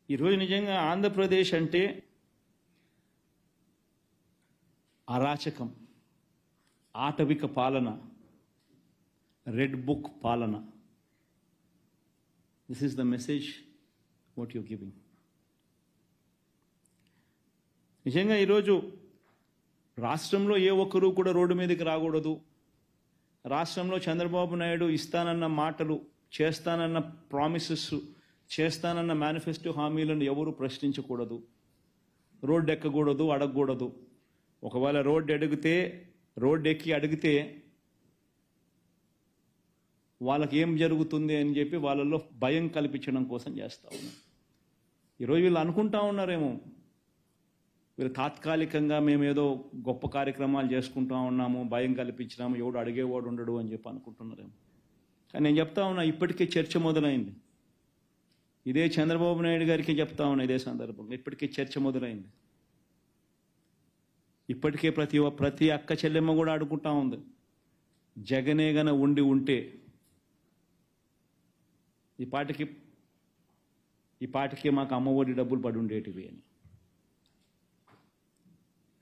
ఈరోజు నిజంగా ఆంధ్రప్రదేశ్ అంటే అరాచకం, ఆటవిక పాలన, రెడ్ బుక్ పాలన. This is the message what you giving. నిజంగా ఈరోజు రాష్ట్రంలో ఏ ఒక్కరూ కూడా రోడ్డు మీదకి రాకూడదు. రాష్ట్రంలో చంద్రబాబు నాయుడు ఇస్తానన్న మాటలు, చేస్తానన్న ప్రామిసెస్, చేస్తానన్న మేనిఫెస్టో హామీలను ఎవరు ప్రశ్నించకూడదు, రోడ్డు ఎక్కకూడదు, అడగకూడదు. ఒకవేళ రోడ్డు ఎక్కి అడిగితే వాళ్ళకి ఏం జరుగుతుంది అని చెప్పి వాళ్ళల్లో భయం కల్పించడం కోసం చేస్తూ ఉన్నారు. ఈరోజు వీళ్ళు అనుకుంటా ఉన్నారేమో, వీళ్ళు తాత్కాలికంగా మేమేదో గొప్ప కార్యక్రమాలు చేసుకుంటా ఉన్నాము, భయం కల్పించినాము, ఎవడు అడిగేవాడు ఉండడు అని చెప్పి అనుకుంటున్నారేమో. కానీ నేను చెప్తా ఉన్నా, ఇప్పటికే చర్చ మొదలైంది. ఇదే చంద్రబాబు నాయుడు గారికి చెప్తా ఉన్నా ఇదే సందర్భంగా, ఇప్పటికే చర్చ మొదలైంది. ఇప్పటికే ప్రతి అక్క చెల్లెమ్మ కూడా అడుగుంటా ఉంది, జగనే గన ఉంటే ఈ పాటికి మాకు అమ్మఒడి డబ్బులు పడి ఉండేటివి అని.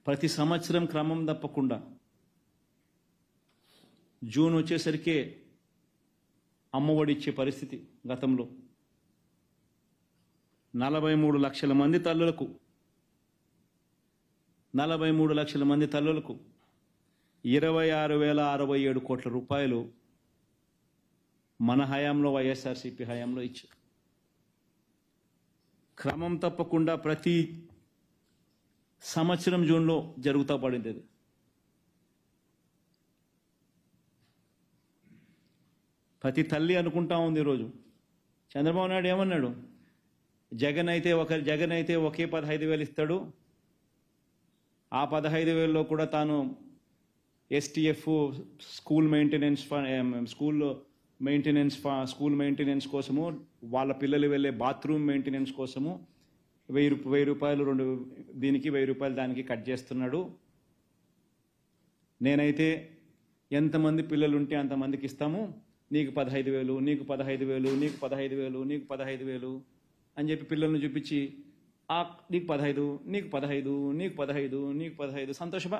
ప్రతి సంవత్సరం క్రమం తప్పకుండా జూన్ వచ్చేసరికే అమ్మఒడి ఇచ్చే పరిస్థితి. గతంలో 43 లక్షల మంది తల్లులకు 26,067 కోట్ల రూపాయలు మన హయాంలో, వైఎస్ఆర్సీపీ హయాంలో ఇచ్చారు. క్రమం తప్పకుండా ప్రతి సంవత్సరం జూన్లో జరుగుతూ పడింది అది. ప్రతి తల్లి అనుకుంటా ఉంది ఈరోజు. చంద్రబాబు నాయుడు ఏమన్నాడు, జగన్ అయితే ఒకే 15,000 ఇస్తాడు, ఆ 15,000లో కూడా తాను ఎస్టీఎఫ్ స్కూల్ మెయింటెనెన్స్ కోసము, వాళ్ళ పిల్లలు వెళ్ళే బాత్రూమ్ మెయింటెనెన్స్ కోసము 1,000 రూపాయలు దీనికి 1,000 రూపాయలు దానికి కట్ చేస్తున్నాడు. నేనైతే ఎంతమంది పిల్లలు ఉంటే అంతమందికి ఇస్తాము, నీకు 15,000, నీకు 15,000, నీకు 15,000, నీకు 15,000 అని చెప్పి పిల్లల్ని చూపించి, నీకు 15, నీకు 15, నీకు 15, నీకు 15 సంతోషమా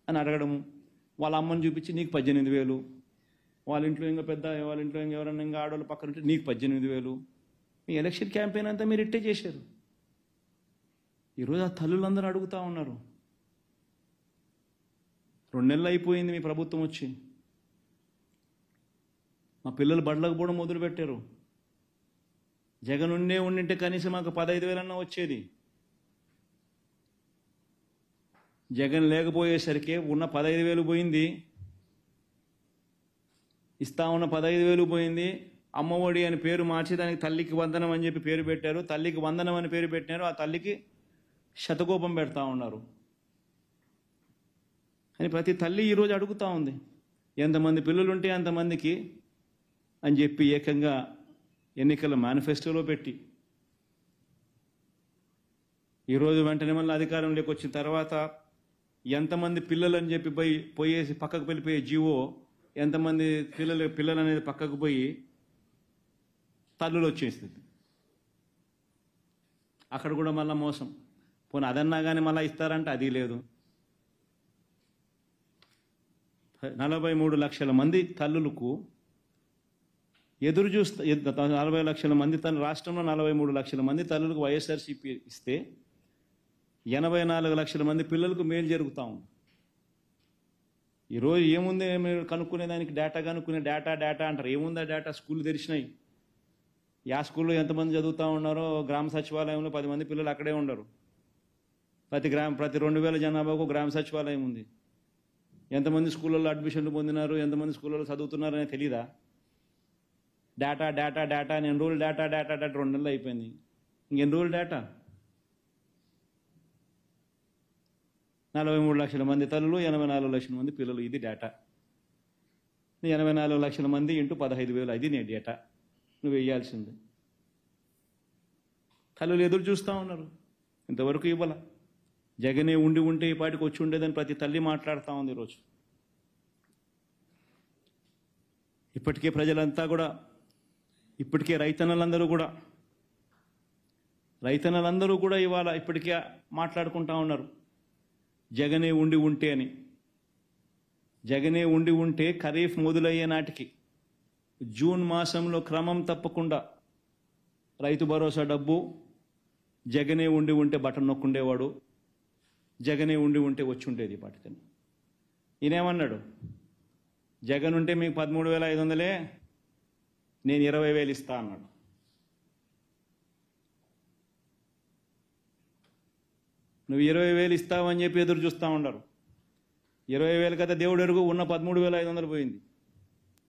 అని అడగడము. వాళ్ళ అమ్మని చూపించి నీకు 18,000, వాళ్ళ ఇంట్లో ఎవరన్నా ఇంకా ఆడవాళ్ళు పక్కన ఉంటే నీకు 18,000. మీ ఎలక్షన్ క్యాంపెయిన్ అంతా మీరు ఇట్టే చేశారు. ఈరోజు ఆ తల్లులందరూ అడుగుతూ ఉన్నారు. 2 నెలలు అయిపోయింది మీ ప్రభుత్వం వచ్చి, మా పిల్లలు బడులకు పోవడం మొదలుపెట్టారు. జగన్ ఉండింటే కనీసం మాకు 15,000 అన్నా వచ్చేది. జగన్ లేకపోయేసరికి ఉన్న 15,000 పోయింది, ఇస్తా ఉన్న 15,000 పోయింది. అమ్మఒడి అని పేరు మార్చి దానికి తల్లికి వందనం అని చెప్పి పేరు పెట్టారు. తల్లికి వందనం అని పేరు పెట్టినారు, ఆ తల్లికి శతకోపం పెడతా ఉన్నారు అని ప్రతి తల్లి ఈరోజు అడుగుతూ ఉంది. ఎంతమంది పిల్లలు ఉంటే అంతమందికి అని చెప్పి ఏకంగా ఎన్నికల మేనిఫెస్టోలో పెట్టి, ఈరోజు వెంటనే మళ్ళీ అధికారంలోకి వచ్చిన తర్వాత ఎంతమంది పిల్లలు అని చెప్పి పోయేసి పక్కకు వెళ్ళిపోయే జీవో, ఎంతమంది పిల్లలు అనేది పక్కకు పోయి తల్లులు వచ్చేస్తుంది. అక్కడ కూడా మళ్ళీ మోసం. పోనీ అదన్నా కానీ మళ్ళీ ఇస్తారంటే అది లేదు. 43 లక్షల మంది తల్లులకు ఎదురు చూస్తా, 40 లక్షల మంది రాష్ట్రంలో 43 లక్షల మంది తల్లులకు వైఎస్ఆర్సీపీ ఇస్తే 84 లక్షల మంది పిల్లలకు మేలు జరుగుతూ ఉంది. ఈరోజు ఏముంది మీరు కనుక్కునేదానికి, డేటా అంటారు. ఏముందా డేటా? స్కూళ్ళు తెరిచినాయి. ఆ స్కూల్లో ఎంతమంది చదువుతూ ఉన్నారో, గ్రామ సచివాలయంలో 10 మంది పిల్లలు అక్కడే ఉండరు. ప్రతి 2,000 జనాభాకు గ్రామ సచివాలయం ఉంది. ఎంతమంది స్కూళ్ళల్లో అడ్మిషన్లు పొందినారు, ఎంతమంది స్కూళ్ళలో చదువుతున్నారు అనేది తెలీదా? డేటా అని ఎన్రోల్ డేటా 2 నెలలు అయిపోయింది. ఇంకెన్రోల్ డేటా 43 లక్షల మంది తల్లులు, 84 లక్షల మంది పిల్లలు. ఇది డేటా. 84 లక్షల మంది ఇంటూ 15,000, అది నీ డేటా నువ్వు వేయాల్సింది. తల్లులు ఎదురు చూస్తూ ఉన్నారు, ఇంతవరకు ఇవ్వాల. జగనే ఉంటే ఈ పాటికి వచ్చి ఉండేదని ప్రతి తల్లి మాట్లాడుతూ ఉంది ఈరోజు. ఇప్పటికే ప్రజలంతా కూడా, ఇప్పటికే రైతన్నలందరూ కూడా రైతన్నలందరూ కూడా ఇవాళ ఇప్పటికే మాట్లాడుకుంటా ఉన్నారు, జగనే ఉండి ఉంటే అని. జగనే ఉండి ఉంటే ఖరీఫ్ మొదలయ్యే నాటికి జూన్ మాసంలో క్రమం తప్పకుండా రైతు భరోసా డబ్బు జగనే ఉండి ఉంటే బటన్ నొక్కుండేవాడు, జగనే ఉండి ఉంటే వచ్చి ఉండేది పాటికని. ఈయనేమన్నాడు, జగన్ ఉంటే మీకు 13,500, నేను 20,000 ఇస్తా అన్నాడు. నువ్వు 20,000 ఇస్తావని చెప్పి ఎదురు చూస్తూ ఉండరు. 20,000 కదా దేవుడు ఎరుగు, ఉన్న 13,500 పోయింది.